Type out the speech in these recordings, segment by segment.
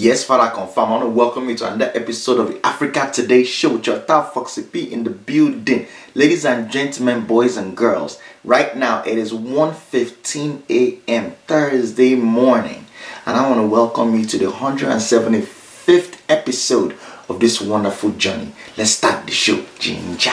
Yes, Father, confirm. I want to welcome you to another episode of the Africa Today Show with your top Foxy P in the building. Ladies and gentlemen, boys and girls, right now it is 1:15 a.m. Thursday morning, and I want to welcome you to the 175th episode of this wonderful journey. Let's start the show. Ginger.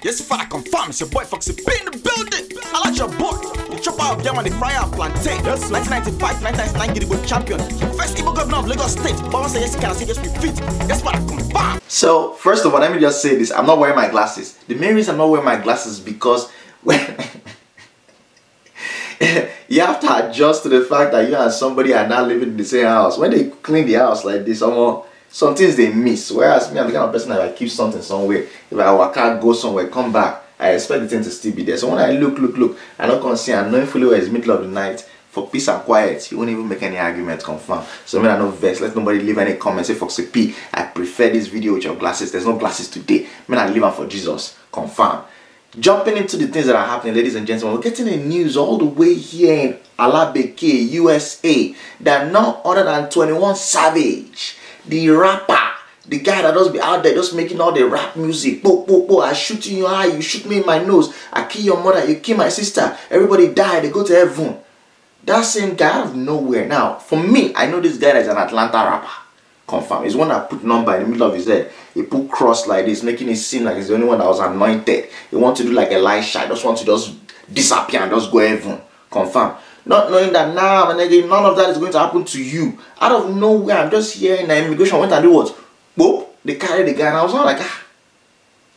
Yes, Father, confirm. It's your boy Foxy P in the building. I like your boy. The chopper of them and the fryer of plantain. 1995, 1999 Gidigbo champion. First Igbo governor of Lagos State. But say yes, can I say yes, we fit. Yes, Father, confirm. So, first of all, let me just say this. I'm not wearing my glasses. The main reason I'm not wearing my glasses is because when you have to adjust to the fact that you and somebody are not living in the same house. When they clean the house like this, some things they miss. Whereas me, I'm the kind of person that I keep something somewhere. If I can't go somewhere, come back, I expect the thing to still be there. So when I look, I don't come see and knowing fully well it's middle of the night, for peace and quiet, you won't even make any argument confirm. So when I no vex, let nobody leave any comment, say Foxy P, I prefer this video with your glasses. There's no glasses today. Man, I leave them for Jesus. Confirm. Jumping into the things that are happening, ladies and gentlemen, we're getting the news all the way here in Abek, USA, that none other than 21 Savage, the rapper, the guy that does be out there just making all the rap music. I shoot you in your eye, you shoot me in my nose, I kill your mother, you kill my sister, everybody die, they go to heaven. That same guy out of nowhere. Now, for me, I know this guy is an Atlanta rapper. Confirm. He's one that put number in the middle of his head. He put cross like this, making it seem like he's the only one that was anointed. He wants to do like Elisha. He just wants to just disappear and just go heaven. Confirm. Not knowing that now, none of that is going to happen to you. Out of nowhere, I'm just hearing that immigration went and do what? Boop, they carried the guy, and I was all like,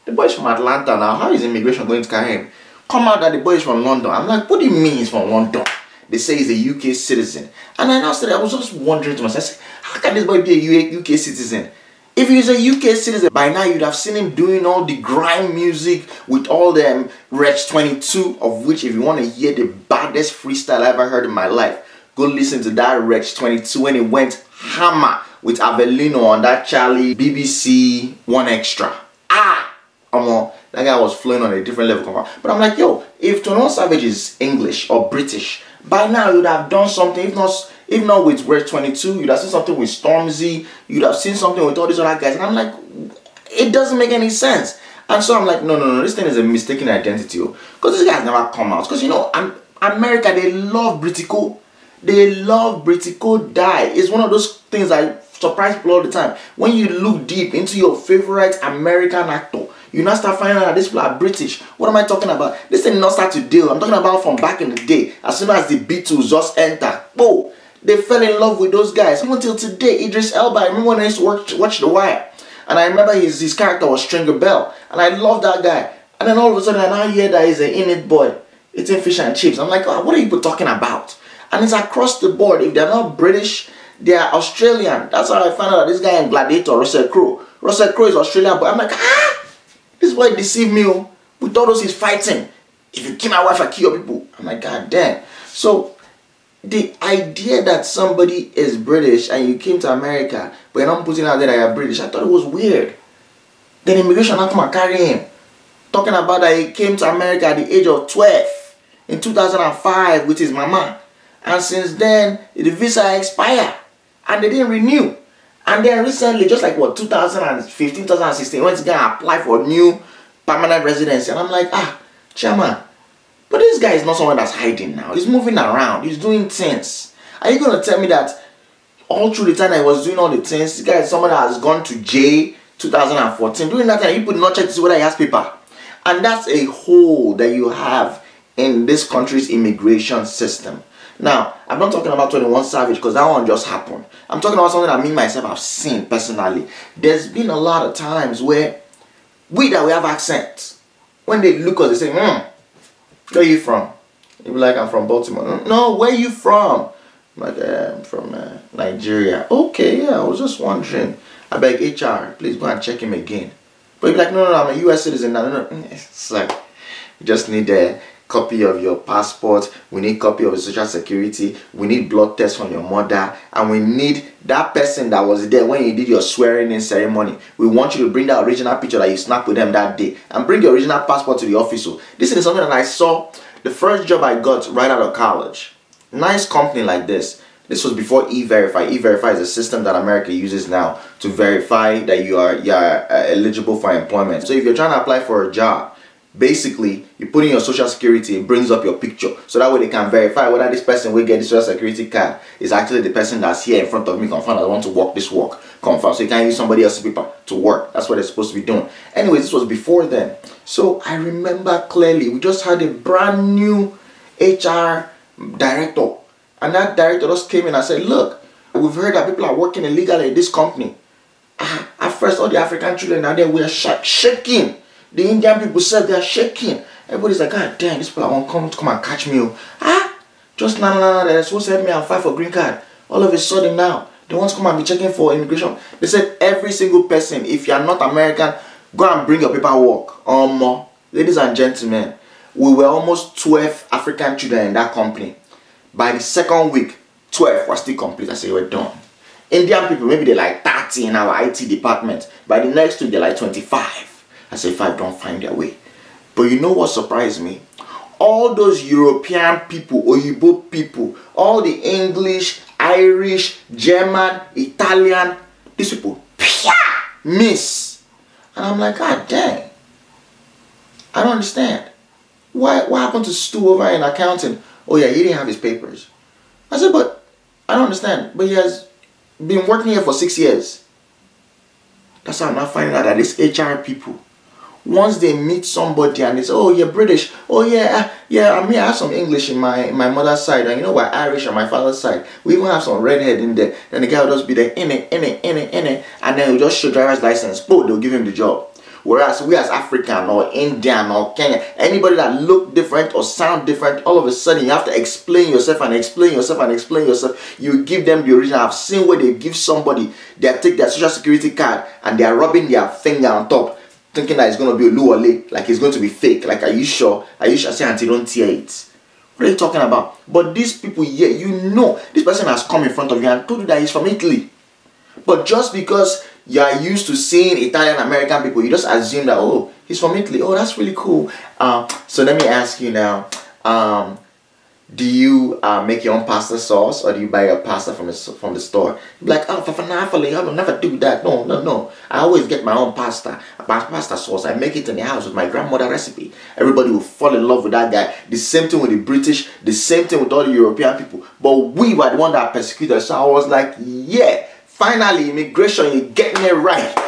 the boy is from Atlanta now. How is immigration going to carry him? Come out that the boy is from London. I'm like, what do you mean he's from London? They say he's a UK citizen. And I now said, I was just wondering to myself, how can this boy be a UK citizen? If he's a UK citizen, by now you'd have seen him doing all the grime music with all them Wretch 22, of which if you want to hear the baddest freestyle I ever heard in my life, go listen to that Wretch 22 when he went hammer with Avelino on that Charlie BBC One Extra. That guy was flowing on a different level. But I'm like, yo, if 21 Savage is English or British, by now you'd have done something. If not with Wretch 22, you'd have seen something with Stormzy, you'd have seen something with all these other guys. And I'm like, it doesn't make any sense. And so I'm like, no, this thing is a mistaken identity. Because this guy's never come out. Because, you know, America, they love Britico. They love Britico die. It's one of those things I surprise people all the time. When you look deep into your favorite American actor, you now start finding out that these people are British. What am I talking about? This thing not start to deal. I'm talking about from back in the day. As soon as the Beatles just enter, whoa, they fell in love with those guys. Even until today, Idris Elba, I remember when I used to watch The Wire. And I remember his character was Stringer Bell. And I love that guy. And then all of a sudden, I now hear that he's an in-it boy eating fish and chips. I'm like, oh, what are you people talking about? And it's across the board. If they're not British, they are Australian. That's how I found out that this guy in Gladiator, Russell Crowe. Russell Crowe is Australian, but I'm like, this boy deceived me. With all those he's fighting. If you kill my wife, I kill your people. I'm like, God damn. So, the idea that somebody is British and you came to America, but you're not putting out there that you're British, I thought it was weird. Then immigration now come and carry him. Talking about that he came to America at the age of 12 in 2005 with his mama. And since then, the visa expired. And they didn't renew. And then recently, just like what, 2015, 2016, went to go and apply for new permanent residency. And I'm like, chairman, but this guy is not someone that's hiding now. He's moving around. He's doing things. Are you going to tell me that all through the time I was doing all the things, this guy is someone that has gone to jail 2014, doing that and you put not check to see whether he has paper? And that's a hole that you have in this country's immigration system. Now, I'm not talking about 21 Savage because that one just happened. I'm talking about something that me myself have seen personally. There's been a lot of times where we have accents. When they look at us, they say, where are you from? You be like, I'm from Baltimore. No, where are you from? I'm like, I'm from Nigeria. Okay, yeah, I was just wondering. I beg HR, please go and check him again. But you'd be like, no, I'm a US citizen. No. It's like, you just need a copy of your passport, we need copy of your social security, we need blood test from your mother, and we need that person that was there when you did your swearing in ceremony. We want you to bring that original picture that you snapped with them that day and bring your original passport to the office. So this is something that I saw the first job I got right out of college. Nice company like this. This was before E-Verify. E-Verify is a system that America uses now to verify that you are eligible for employment. So if you're trying to apply for a job, basically you put in your social security, it brings up your picture, so that way they can verify whether this person will get the social security card is actually the person that's here in front of me, confirm that I want to work this work, confirm. So you can't use somebody else's paper to work. That's what they're supposed to be doing. Anyways, this was before then. So I remember clearly, we just had a brand new HR director, and that director just came in and said, look, we've heard that people are working illegally in this company. At first, all the African children out there were shaking. The Indian people said they are shaking. Everybody's like, God damn, these people are going to come and catch me. Just now, they're supposed to help me and fight for green card. All of a sudden now, they want to come and be checking for immigration. They said every single person, if you are not American, go and bring your paperwork. Ladies and gentlemen, we were almost 12 African children in that company. By the second week, 12 were still complete. I said, we're done. Indian people, maybe they're like 30 in our IT department. By the next week, they're like 25. I said, if I don't find their way. But you know what surprised me? All those European people, Oyibo people, all the English, Irish, German, Italian, these people, miss. And I'm like, God dang. I don't understand. What happened to Stu over in accounting? Oh yeah, he didn't have his papers. I said, but I don't understand. But he has been working here for 6 years. That's how I'm not finding out that these HR people, once they meet somebody and they say, oh, you're British. Oh, yeah, I mean, I have some English in my mother's side. And you know, we're Irish on my father's side. We even have some redhead in there. Then the guy will just be there, in it. And then he'll just show driver's license. Boom, they'll give him the job. Whereas we as African or Indian or Kenyan, anybody that look different or sound different, all of a sudden you have to explain yourself and explain yourself and explain yourself. You give them the original. I've seen where they give somebody, they take their social security card and they are rubbing their finger on top, thinking that it's going to be a luole, like it's going to be fake. Like, are you sure? Are you sure? I say, auntie, don't tear it. What are you talking about? But these people here, you know, this person has come in front of you and told you that he's from Italy. But just because you are used to seeing Italian American people, you just assume that, oh, he's from Italy. Oh, that's really cool. So let me ask you now, do you make your own pasta sauce, or do you buy your pasta from the store? You're like, oh, I will never do that. No. I always get my own pasta sauce. I make it in the house with my grandmother recipe. Everybody will fall in love with that guy. The same thing with the British, the same thing with all the European people. But we were the one that persecuted us. So I was like, yeah, finally, immigration, you're getting it right.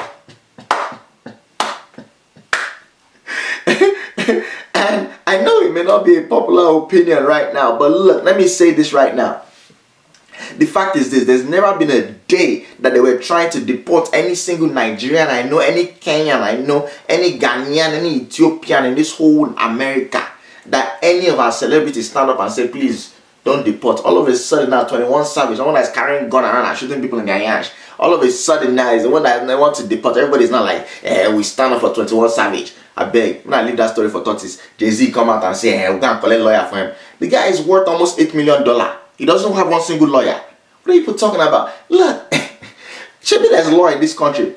And I know it may not be a popular opinion right now, but look, let me say this right now. The fact is this, there's never been a day that they were trying to deport any single Nigerian I know, any Kenyan I know, any Ghanaian, any Ethiopian in this whole America, that any of our celebrities stand up and say, please, don't deport. All of a sudden now, 21 Savage, someone that's carrying a gun around and shooting people in their yash, all of a sudden now is the one that they want to deport. Everybody's not like, we stand up for 21 Savage. Abek, when I leave that story for tortoise, Jay-Z come out and say, we're going to collect a lawyer for him. The guy is worth almost $8 million. He doesn't have one single lawyer. What are people talking about? Look, Achebe, there's law in this country.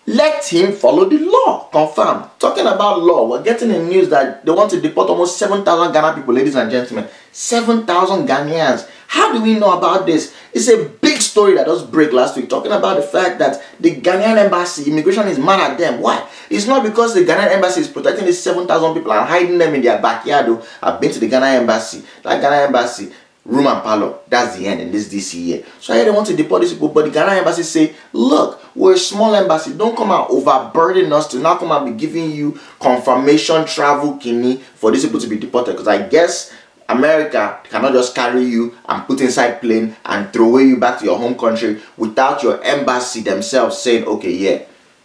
Let him follow the law. Confirm. Talking about law, we're getting in news that they want to deport almost 7,000 Ghana people, ladies and gentlemen. 7,000 Ghanaians. How do we know about this? It's a big story that just broke last week, talking about the fact that the Ghanaian embassy, immigration is mad at them. Why? It's not because the Ghanaian embassy is protecting these 7,000 people and hiding them in their backyard. I've been to the Ghana embassy. That Ghana embassy, room and parlor, that's the end in this DC year. So I hear they want to deport these people, but the Ghana embassy say, look, we're a small embassy. Don't come and overburden us to now come and be giving you confirmation travel kini for these people to be deported. Because I guess America cannot just carry you and put inside plane and throw you back to your home country without your embassy themselves saying, okay, yeah,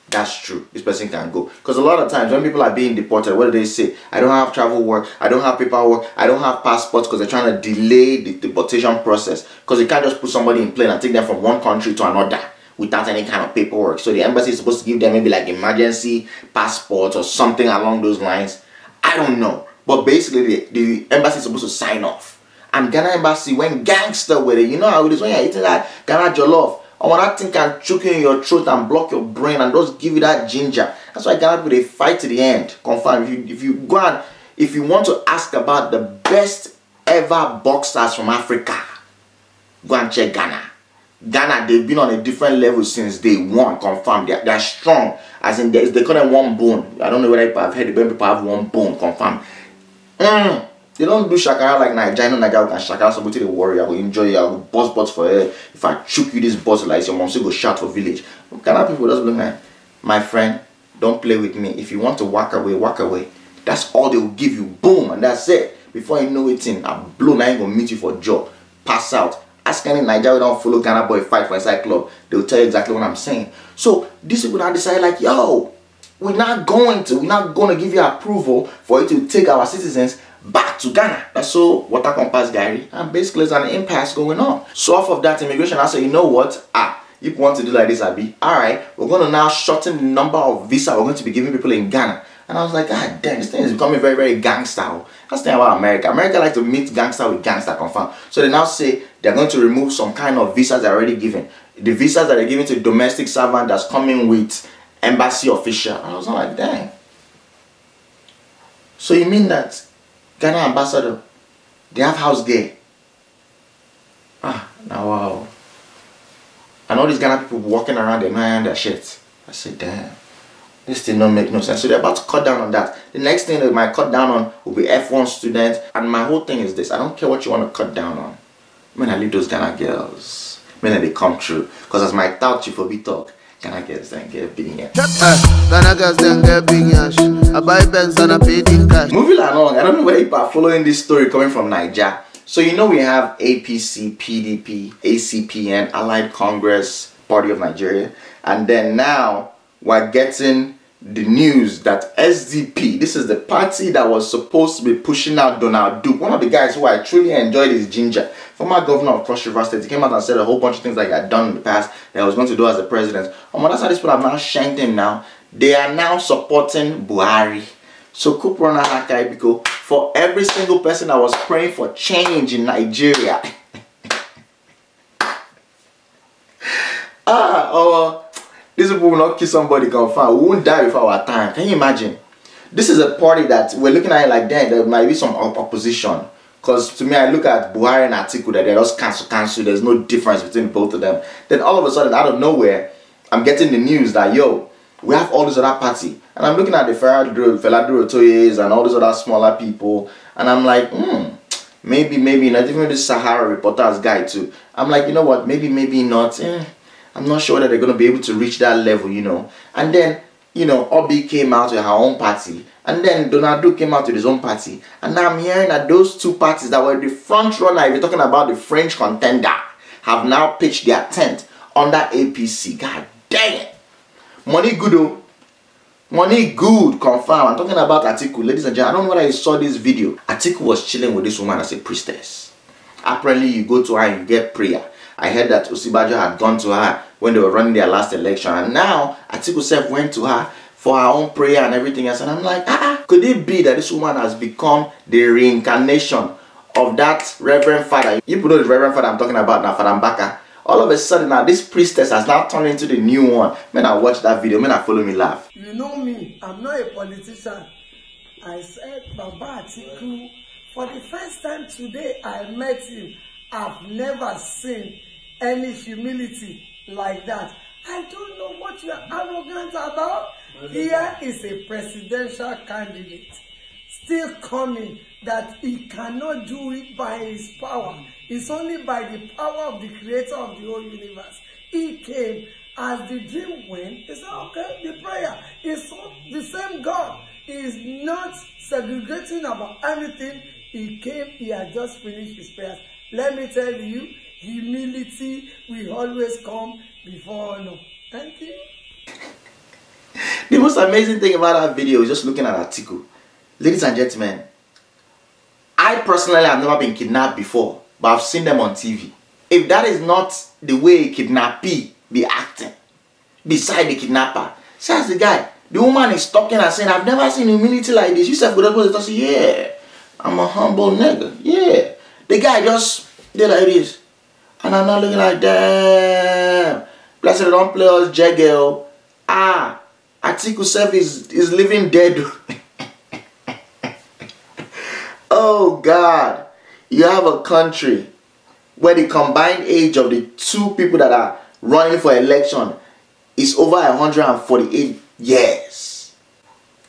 that's true, this person can go. Because a lot of times when people are being deported, what do they say? I don't have travel work, I don't have paperwork, I don't have passports, because they're trying to delay the deportation process. Because you can't just put somebody in plane and take them from one country to another without any kind of paperwork. So the embassy is supposed to give them maybe like emergency passports or something along those lines. I don't know. But basically the embassy is supposed to sign off. And Ghana embassy went gangster with it. You know how it is when you're eating that Ghana jollof. And when that thing can choke you in your throat and block your brain and just give you that ginger. That's why Ghana people, they fight to the end. Confirm. If you go and if you want to ask about the best ever boxers from Africa, Go and check Ghana. Ghana, they've been on a different level since day one, confirmed. They're strong. As in, they call them one bone. I don't know whether I've heard when people have one bone, confirmed. They don't do shakara like Nigeria. No Nigeria can shakara somebody to the warrior. I will enjoy you. I will bust for her. If I choke you this bus like your mom still go shout for village. Ghana people just look like, my friend, don't play with me. If you want to walk away, walk away. That's all they will give you. Boom, and that's it. Before you know it, I blow. Now I'm gonna meet you for a job. Pass out. Ask any Nigeria don't follow Ghana boy fight for inside club. They'll tell you exactly what I'm saying. So these people now decide like, yo, we're not going to give you approval for you to take our citizens back to Ghana. That's so water compass Gary. And basically there's an impasse going on. So off of that, immigration, I say, you know what? You want to do like this, Abi? Alright, we're going to now shorten the number of visa we're going to be giving people in Ghana. And I was like, God damn, this thing is becoming very, very gangster. That's the thing about America. America like to meet gangster with gangster, confirm. So they now say they're going to remove some kind of visas they're already given. The visas that they're giving to domestic servant that's coming with embassy official. And I was like, dang. So you mean that Ghana ambassador, they have house gay? Now wow. And all these Ghana people walking around, they're not their shit. I said, damn. This thing don't make no sense. So they're about to cut down on that. The next thing they might cut down on will be F1 students. And my whole thing is this. I don't care what you want to cut down on. When I leave those Ghana girls, when they come true. Because as my thought chief will be talk, Ghana girls don't get big in. Ghana girls don't get big in. I buy Benz and I pay in cash. Moving along, I don't know where people are following this story coming from Nigeria. So you know we have APC, PDP, ACPN, Allied Congress Party of Nigeria. And then now we're getting the news that SDP, this is the party that was supposed to be pushing out Donald Duke, one of the guys who I truly enjoyed his ginger, former governor of Cross River State. He came out and said a whole bunch of things that he had done in the past that he was going to do as the president. That's how these people have now shanked him now. They are now supporting Buhari. So Kuprona Hakai, because for every single person that was praying for change in Nigeria, these people will not kill somebody confirmed. We won't die before our time. Can you imagine? This is a party that we're looking at it like, then there might be some opposition. Because to me, I look at Buhari and Atiku that they're just cancel. There's no difference between both of them. Then all of a sudden, out of nowhere, I'm getting the news that, yo, we have all this other party. And I'm looking at the Feladuro Toyes and all these other smaller people. And I'm like, maybe not. Even this Sahara Reporters guy too. I'm like, you know what? Maybe not. I'm not sure that they're going to be able to reach that level, you know. And then, you know, Obi came out with her own party. And then Donald Duke came out with his own party. And now I'm hearing that those two parties that were the front runner, if you're talking about the French contender, have now pitched their tent under APC. God dang it. Money good though. Money good, confirm. I'm talking about Atiku. Ladies and gentlemen, I don't know whether you saw this video. Atiku was chilling with this woman as a priestess. Apparently, you go to her and you get prayer. I heard that Osibajo had gone to her when they were running their last election. And now, Atiku self went to her for her own prayer and everything else. And I'm like, could it be that this woman has become the reincarnation of that Reverend Father? You know the Reverend Father I'm talking about now, Father Mbaka. All of a sudden now, this priestess has now turned into the new one. Man, I watch that video. Man, I follow me laugh. You know me, I'm not a politician. I said, Baba Atiku, for the first time today I met him, I've never seen any humility like that. I don't know what you are arrogant about. Here is a presidential candidate still coming that he cannot do it by his power. It's only by the power of the creator of the whole universe. He came as the dream went. He said, okay, the prayer is the same God. He is not segregating about anything. He came, he had just finished his prayers. Let me tell you, humility will always come before honor. Thank you. The most amazing thing about that video is just looking at Atiku. Ladies and gentlemen, I personally have never been kidnapped before, but I've seen them on TV. If that is not the way a kidnappee be acting, beside the kidnapper, says the guy, the woman is talking and saying, I've never seen humility like this. You said, yeah, I'm a humble nigga. Yeah. The guy just did like this. And I'm not looking like, damn. Blessed don't play us jaggle. Atiku self is living dead. Oh God. You have a country where the combined age of the two people that are running for election is over 148 years.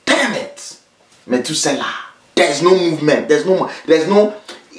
Damn it, Methuselah. There's no movement. There's no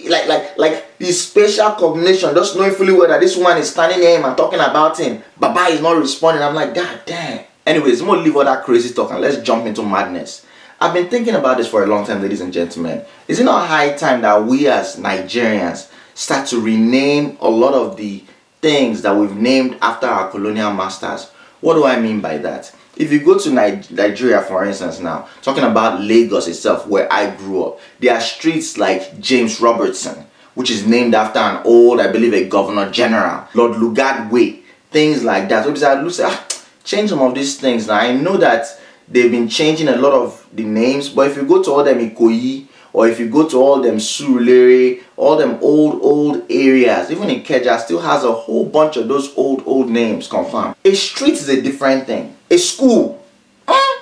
like the spatial cognition, just knowing fully well that this woman is standing near him and talking about him. Baba is not responding. I'm like, God damn. Anyways, I'm gonna leave all that crazy talk and let's jump into madness. I've been thinking about this for a long time, ladies and gentlemen. Is it not high time that we as Nigerians start to rename a lot of the things that we've named after our colonial masters? What do I mean by that? If you go to Nigeria, for instance, now, talking about Lagos itself, where I grew up, there are streets like James Robertson, which is named after an old, I believe, a governor general, Lord Lugard Way, things like that. So I say, change some of these things. Now, I know that they've been changing a lot of the names, but if you go to all them Ikoyi, or if you go to all them Surulere, all them old areas, even in Ikeja still has a whole bunch of those old names confirmed. A street is a different thing. A school, I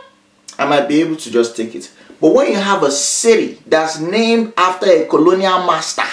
might be able to just take it. But when you have a city that's named after a colonial master,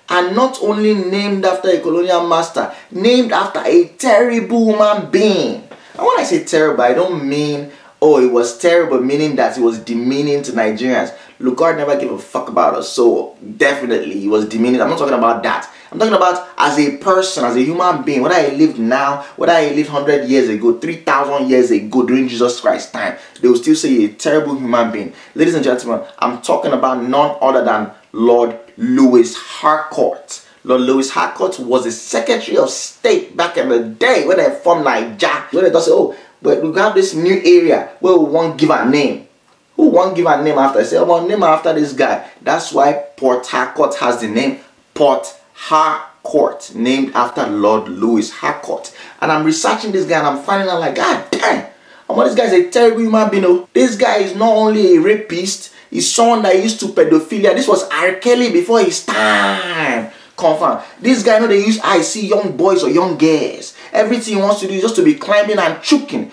and not only named after a colonial master, named after a terrible human being. And when I say terrible, I don't mean, oh, it was terrible, meaning that it was demeaning to Nigerians. Lugard never gave a fuck about us, so definitely he was demeaning. I'm not talking about that. I'm talking about as a person, as a human being, whether I live now, whether I lived 100 years ago, 3,000 years ago during Jesus Christ's time, they will still say you're a terrible human being. Ladies and gentlemen, I'm talking about none other than Lord Louis Harcourt. Lord Louis Harcourt was the Secretary of State back in the day when they formed Nigeria. When they just say, oh, but we have this new area where we won't give a name. Who won't give a name after? I say, well, name after this guy. That's why Port Harcourt has the name Port Harcourt, named after Lord Louis Harcourt. And I'm researching this guy and I'm finding out like, God damn, this guy is a terrible human being. This guy is not only a rapist, he's someone that used to pedophilia. This was R. Kelly before his time. Confirm. This guy know they use see young boys or young girls. Everything he wants to do is just to be climbing and chuking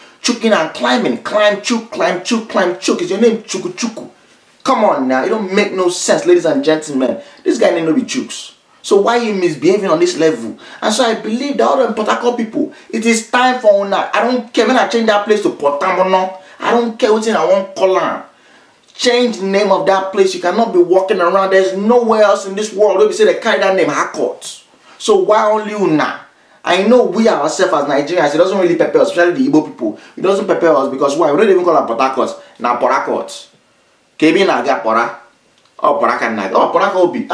and climbing. Climb, chook, climb, chook, climb, chook. Is your name Chuku Chuku? Come on now, it don't make no sense, ladies and gentlemen. This guy need no be chooks. So why are you misbehaving on this level? And so I believe that all the Port Harcourt people, it is time for una. I don't care when I change that place to Port Harcourt. I don't care what I want call on. Change the name of that place. You cannot be walking around. There's nowhere else in this world where we say they carry that name Harcourt. So why only una? I know we ourselves as Nigerians, it doesn't really prepare us, especially the Igbo people. It doesn't prepare us because why? We don't even call it Port Harcourt. Now Port Harcourt. Kebi naga pora. Oh, Port Harcourt naga. Oh, Port Harcourt be.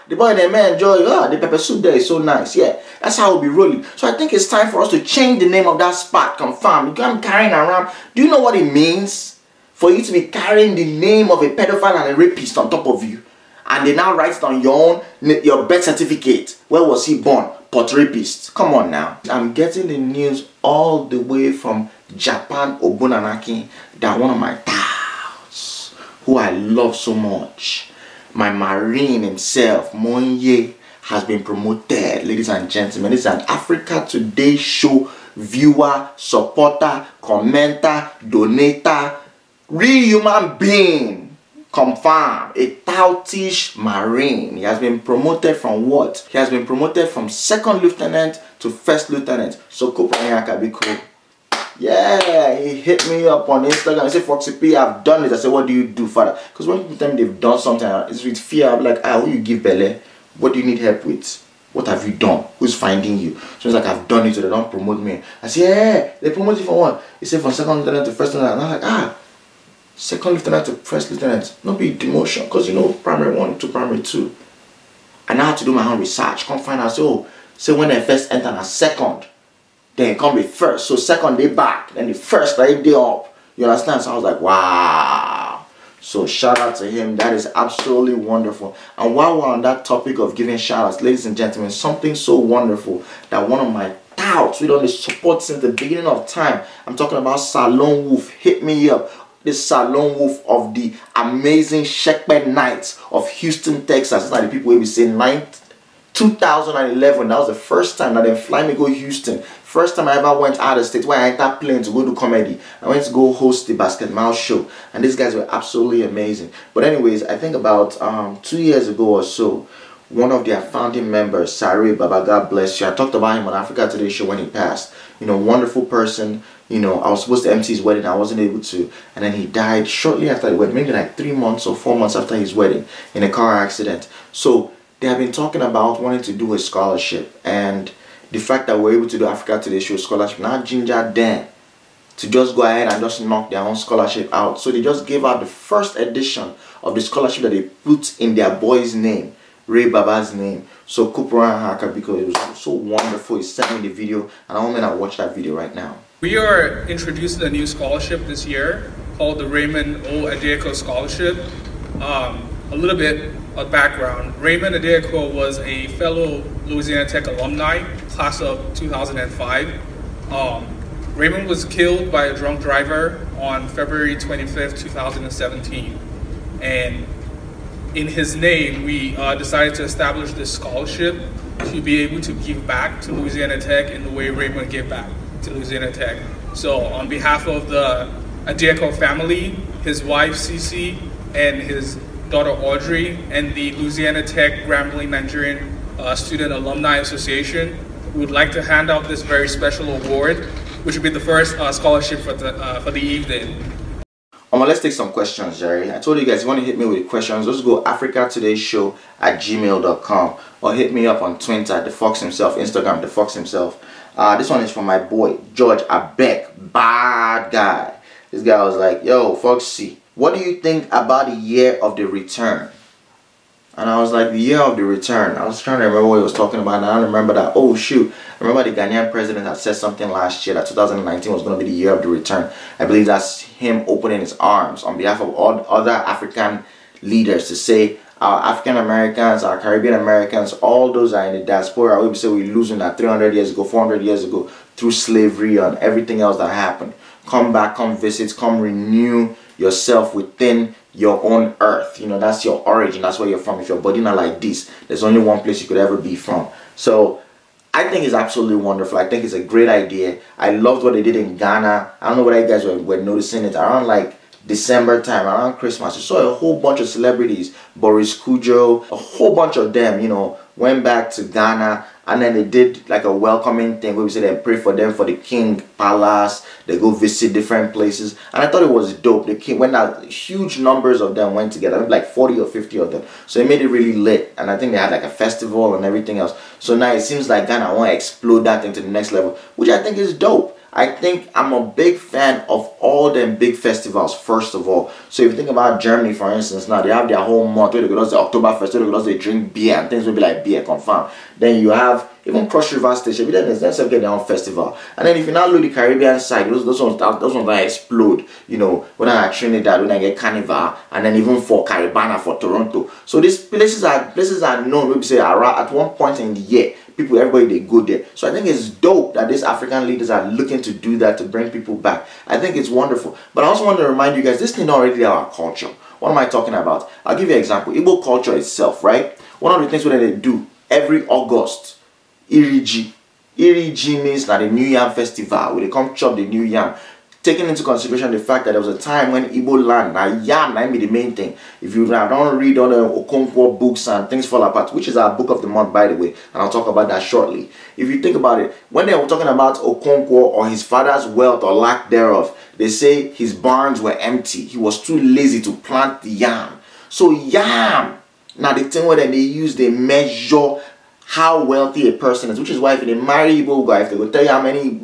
The boy they may enjoy. The pepper soup there is so nice. Yeah, that's how we'll be rolling. So I think it's time for us to change the name of that spot. Confirm. You can't carrying around. Do you know what it means for you to be carrying the name of a pedophile and a rapist on top of you? And they now write it on your birth certificate. Where was he born? Port rapist. Come on now. I'm getting the news all the way from Japan, Obunanaki, that one of my pals, who I love so much, my Marine himself, Monye, has been promoted. Ladies and gentlemen, this is an Africa Today show viewer, supporter, commenter, donator, real human being. Confirm, a Tautish Marine. He has been promoted from what? He has been promoted from second lieutenant to first lieutenant. So Achebe. Yeah, he hit me up on Instagram. He said, Foxy P, I've done this. I said, what do you do, father? Because when people tell me they've done something, it's with fear. I'm like, who you give Bele? What do you need help with? What have you done? Who's finding you? So it's like, I've done it, so they don't promote me. I said, yeah, they promote you for what? He said, from second lieutenant to first lieutenant. And I'm like, second lieutenant to first lieutenant, not be demotion, because you know primary 1 to primary 2. And I had to do my own research. Come find out, so when they first enter a second, then come be first. So second they back, then the first they up. You understand? So I was like, wow. So shout out to him. That is absolutely wonderful. And while we're on that topic of giving shout outs, ladies and gentlemen, something so wonderful that one of my touts we don't support since the beginning of time. I'm talking about Lone Wolf. Hit me up. This Lone Wolf of the amazing ShekpeKnights of Houston, Texas. It's like the people we say 2011. That was the first time that they fly me go Houston. First time I ever went out of state where I entered plane to go do comedy. I went to go host the basketball show. And these guys were absolutely amazing. But anyways, I think about 2 years ago or so, one of their founding members, Sari Baba, God bless you. I talked about him on Africa Today Show when he passed. You know, wonderful person. You know, I was supposed to MC his wedding. I wasn't able to. And then he died shortly after the wedding, maybe like 3 months or 4 months after his wedding in a car accident. So they have been talking about wanting to do a scholarship. And the fact that we're able to do Africa Today Show scholarship now ginger them to just go ahead and just knock their own scholarship out. So they just gave out the first edition of the scholarship that they put in their boy's name, Ray Baba's name. So Kupura Haka, because it was so wonderful. He sent me the video, and I want to watch that video right now. We are introducing a new scholarship this year called the Raymond O. Adeako Scholarship. A little bit of background. Raymond Adeako was a fellow Louisiana Tech alumni, class of 2005. Raymond was killed by a drunk driver on February 25th, 2017. And in his name, we decided to establish this scholarship to be able to give back to Louisiana Tech in the way Raymond gave back to Louisiana Tech. So on behalf of the Adeako family, his wife Cece, and his daughter Audrey, and the Louisiana Tech Grambling Nigerian Student Alumni Association, we would like to hand out this very special award, which will be the first scholarship for the evening. Let's take some questions, Jerry. I told you guys, if you want to hit me with questions, just go AfricaTodayShow@gmail.com or hit me up on Twitter, The Fox himself, Instagram, The Fox himself. This one is from my boy, George Abek, bad guy. This guy was like, yo, Foxy, what do you think about the year of the return? And I was like, the year of the return. I was trying to remember what he was talking about, and I remember that, oh shoot, I remember the Ghanaian president had said something last year that 2019 was going to be the year of the return. I believe that's him opening his arms on behalf of all other African leaders to say, our African Americans, our Caribbean Americans, all those are in the diaspora. We say we're losing that 300 years ago, 400 years ago, through slavery and everything else that happened. Come back, come visit, come renew yourself within your own earth. You know, that's your origin, that's where you're from. If your body not like this, there's only one place you could ever be from. So I think it's absolutely wonderful. I think it's a great idea. I loved what they did in Ghana. I don't know whether you guys were noticing it around like December time, around Christmas. You saw a whole bunch of celebrities, Boris Kujo, a whole bunch of them, you know, went back to Ghana, and then they did like a welcoming thing where we said they pray for them for the King Palace. They go visit different places, and I thought it was dope. The King went out, huge numbers of them went together, like 40 or 50 of them. So it made it really lit, and I think they had like a festival and everything else. So now it seems like Ghana want to explode that thing to the next level, which I think is dope. I think I'm a big fan of all them big festivals, first of all. So if you think about Germany, for instance, now they have their whole month where they go to the Oktoberfest, where they drink beer, and things will be like beer, confirmed. Then you have even Cross River Station, but then they get their own festival. And then if you now look at the Caribbean side, those ones that explode, you know, when I get Trinidad, when I get Carnival, and then even for Caribana, for Toronto. So these places are known, we say, at one point in the year. People, everybody, they go there. So I think it's dope that these African leaders are looking to do that, to bring people back. I think it's wonderful. But I also want to remind you guys, this thing already our culture. What am I talking about? I'll give you an example. Igbo culture itself, right? One of the things that they do every August, Iriji. Iriji means that the New Yam Festival, where they come chop the New Yam. Taking into consideration the fact that there was a time when Igbo land, now yam, that be the main thing. If you don't read all the Okonkwo books and Things Fall Apart, which is our book of the month, by the way, and I'll talk about that shortly. If you think about it, when they were talking about Okonkwo or his father's wealth or lack thereof, they say his barns were empty. He was too lazy to plant the yam. So yam, now the thing where they use, they measure how wealthy a person is, which is why if they marry Igbo guy, if they will tell you how many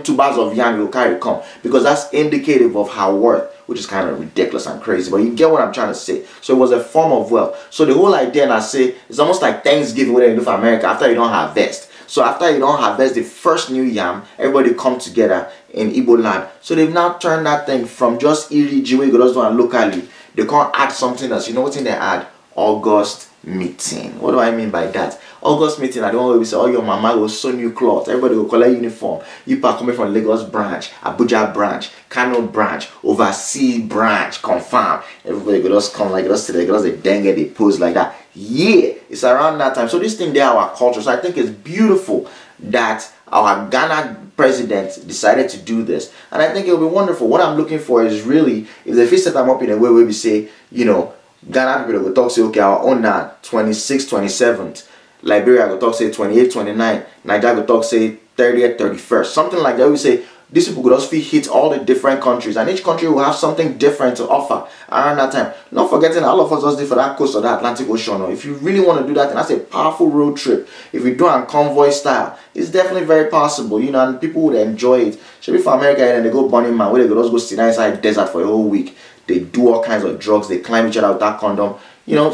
2 bags of yam you'll carry come, because that's indicative of her worth, which is kind of ridiculous and crazy, but you get what I'm trying to say. So it was a form of wealth. So the whole idea, and I say, it's almost like Thanksgiving, what they do for America after you don't harvest. So after you don't harvest the first new yam, everybody come together in Igbo land. So they've now turned that thing from just Iriji, where you just do it locally. They can't add something else. You know what thing they add? August meeting. What do I mean by that? August meeting, I don't always say, oh, your mama will sew new clothes. Everybody will collect uniform. You are coming from Lagos branch, Abuja branch, Kano branch, overseas branch, confirm. Everybody will just come like us today, because they dengue, they pose like that. Yeah, it's around that time. So this thing, they are our culture. So I think it's beautiful that our Ghana president decided to do this, and I think it'll be wonderful. What I'm looking for is really, if they fix set them up in a way where we say, you know, Ghana people go talk say okay our own na 26th 27th. Liberia go talk say 28th 29th. Nigeria go talk say 30th 31st. Something like that. We say these people could just hit all the different countries, and each country will have something different to offer around that time. Not forgetting all of us just did for that coast of the Atlantic Ocean. If you really want to do that, and that's a powerful road trip. If you do it on convoy style, it's definitely very possible, you know, and people would enjoy it. Should be for America and they go Burning Man, where they could just go sit inside desert for a whole week. They do all kinds of drugs, they climb each other without condom. You know,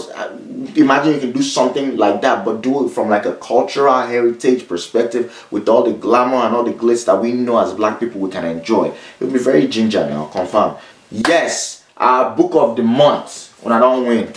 imagine you can do something like that, but do it from like a cultural heritage perspective with all the glamour and all the glitz that we know as black people we can enjoy. It will be very ginger now, confirm. Yes, our book of the month, when I don't win.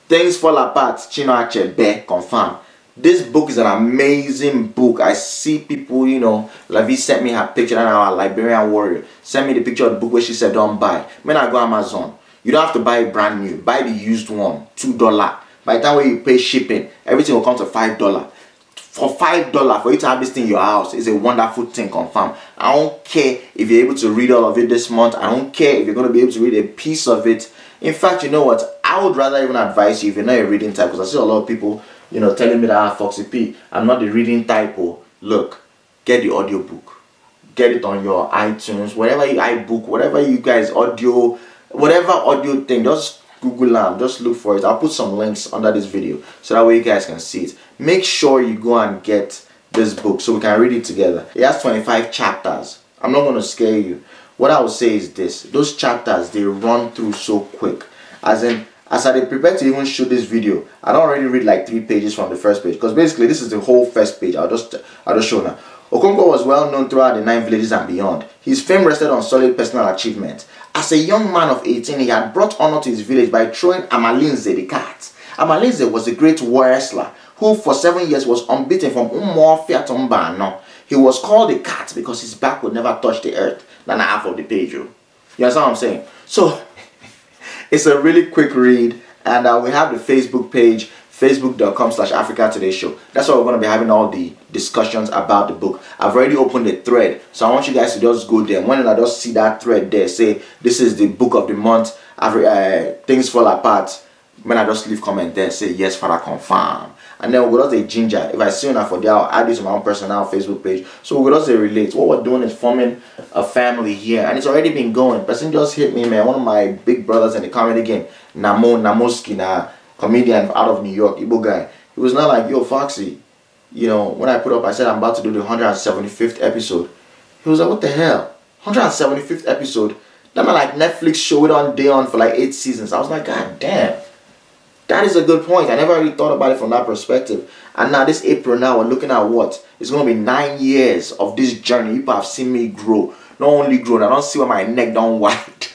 Things Fall Apart, Chinua Achebe, confirm. This book is an amazing book. I see people, you know, Lavi sent me her picture, and our Liberian warrior sent me the picture of the book where she said don't buy. When I go Amazon, you don't have to buy it brand new. Buy the used one, $2. By the time when you pay shipping, everything will come to $5. For $5 for you to have this thing in your house is a wonderful thing, confirm. I don't care if you're able to read all of it this month. I don't care if you're going to be able to read a piece of it. In fact, you know what? I would rather even advise you if you're not a reading type, because I see a lot of people, you know, telling me that Foxy P, I'm not the reading type. Oh, look, get the audiobook. Get it on your iTunes, whatever you iBook, whatever you guys audio, whatever audio thing, just Google them, just look for it. I'll put some links under this video so that way you guys can see it. Make sure you go and get this book so we can read it together. It has 25 chapters. I'm not going to scare you. What I would say is this: those chapters, they run through so quick. As I prepare to even shoot this video, I don't already read like 3 pages from the first page, because basically this is the whole first page. I'll just show now. Okonkwo was well known throughout the 9 villages and beyond. His fame rested on solid personal achievement. As a young man of 18, he had brought honor to his village by throwing Amalinze the cat. Amalinze was a great wrestler who for 7 years was unbeaten from Umofia to Mbano. He was called the cat because his back would never touch the earth. Than half of the page. You understand what I'm saying? So it's a really quick read, and we have the Facebook page, facebook.com/AfricaTodayShow. That's where we're going to be having all the discussions about the book. I've already opened the thread, so I want you guys to just go there. When I just see that thread there, say this is the book of the month, Things Fall Apart. When I just leave comment there, say yes, Father, confirm. And then we'll just say ginger. If I see enough for there, I'll add it to my own personal Facebook page. So we'll just say relate. What we're doing is forming a family here, and it's already been going. Person just hit me, man. One of my big brothers in the comedy game, Namoski, comedian out of New York, Igbo guy. He was not like, yo, Foxy, you know, when I put up, I said I'm about to do the 175th episode. He was like, what the hell? 175th episode? That man like Netflix show it on day on for like 8 seasons. I was like, God damn. That is a good point. I never really thought about it from that perspective. And now this April now, we're looking at what? It's going to be 9 years of this journey. People have seen me grow. Not only grow, I don't see where my neck don't white.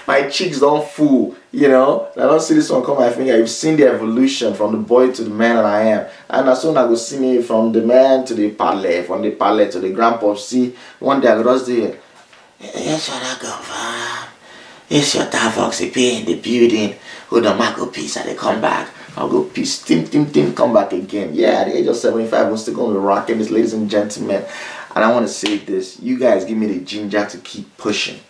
My cheeks don't full, you know. I don't see this one come my finger. You've seen the evolution from the boy to the man that I am. And as soon as I go see me from the man to the palais, from the palais to the grandpa, see, one day I go just do it. Yes, what I go for. It's your dad Foxy P in the building. Hold on, I go peace and they come back. I'll go peace. Tim, come back again. Yeah, at the age of 75, we're still going to be rocking this, ladies and gentlemen. And I want to say this. You guys give me the ginger to keep pushing.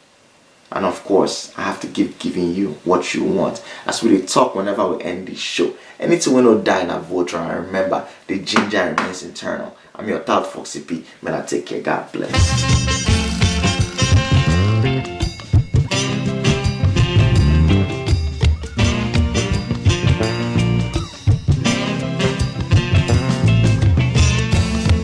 And of course, I have to keep giving you what you want. As we talk whenever we end this show. Anything we don't die in a voter. And remember, the ginger remains eternal. I'm your third Foxy P. Man, I take care. God bless.